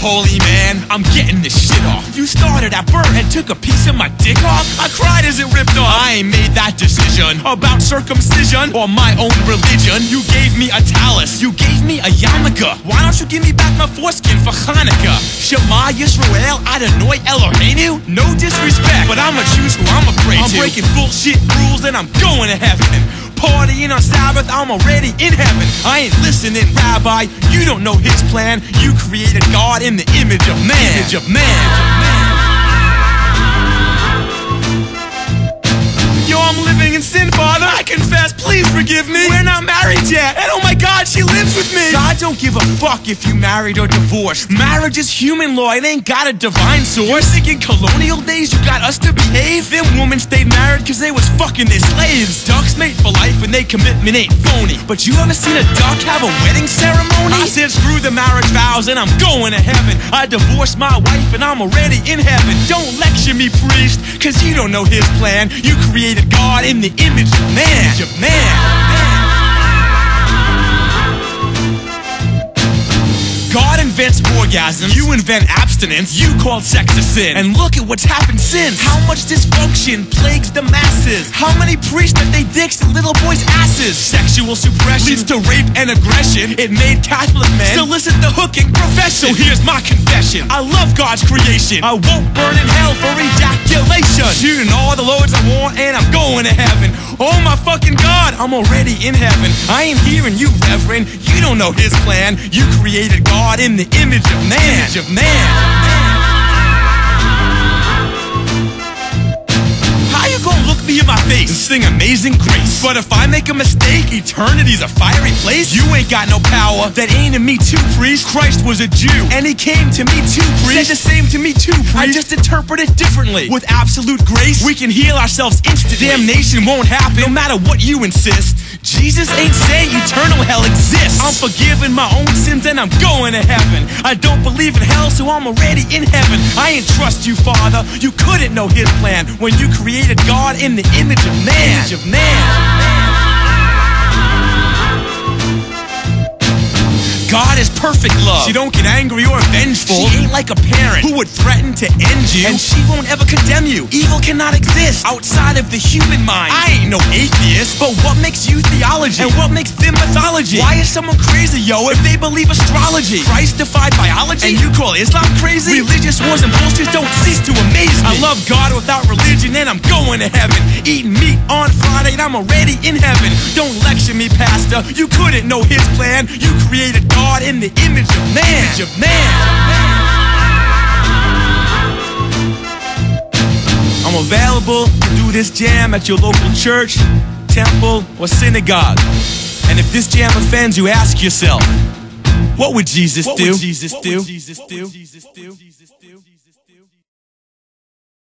holy man, I'm getting this shit off. You started at birth and took a piece of my dick off. I cried as it ripped off. I ain't made that decision about circumcision or my own religion. You gave me a talus, you gave me a yarmulke. Why don't you give me back my foreskin for Hanukkah? Shema Yisrael Adonai Eloheinu. No disrespect, but I'ma choose who I'ma pray to. I'm breaking bullshit rules and I'm going to heaven. Partying on Sabbath, I'm already in heaven. I ain't listening, Rabbi, you don't know his plan. You created God in the image of man. Image of man. Yo, I'm living in sin, Father. I confess, please forgive me. We're not married yet, and oh my God, she lives with me. God don't give a fuck if you married or divorced. Marriage is human law, it ain't got a divine source. You're thinking colonial days, you got us to behave? Them women stayed married cause they was fucking their slaves. Ducks mate for life and they commitment ain't phony. But you ever seen a duck have a wedding ceremony? I said screw the marriage vows and I'm going to heaven. I divorced my wife and I'm already in heaven. Don't lecture me, priest, cause you don't know his plan. You created God in the image of man. God invents orgasm, you invent abstinence, you called sex a sin. And look at what's happened since. How much dysfunction plagues the masses. How many priests that they dicks to little boys' asses. Sexual suppression leads to rape and aggression. It made Catholic men solicit the hooking profession. So here's my confession, I love God's creation. I won't burn in hell for ejaculation. Shooting all the loads I want and I'm going to heaven. Oh my fucking God, I'm already in heaven. I ain't hearing you, Reverend, you don't know his plan. You created God in the image of man. How you gonna look me in my face and sing Amazing Grace? But if I make a mistake, eternity's a fiery place. You ain't got no power, that ain't in me too, priest. Christ was a Jew, and he came to me too, priest. Said the same to me too, priest. I just interpret it differently. With absolute grace, we can heal ourselves instantly. Damnation won't happen, no matter what you insist. Jesus ain't saying eternal hell exists. I'm forgiving my own sins and I'm going to heaven. I don't believe in hell, so I'm already in heaven. I ain't trust you, Father. You couldn't know his plan when you created God in the image of man. God is perfect love. She don't get angry or vengeful. She ain't like a parent who would threaten to end you. And she won't ever condemn you. Evil cannot exist outside of the human mind. I ain't no atheist, but what makes you theology? And what makes them mythology? Why is someone crazy, yo, if they believe astrology? Christ defied biology? And you call Islam crazy? Religious wars and bullshit don't cease to amaze me. I love God without religion and I'm going to heaven. Eating meat on Friday and I'm already in heaven. Don't lecture me, pastor. You couldn't know his plan. You created God in the image of man. I'm available to do this jam at your local church, temple, or synagogue. And if this jam offends you, ask yourself, what would Jesus do?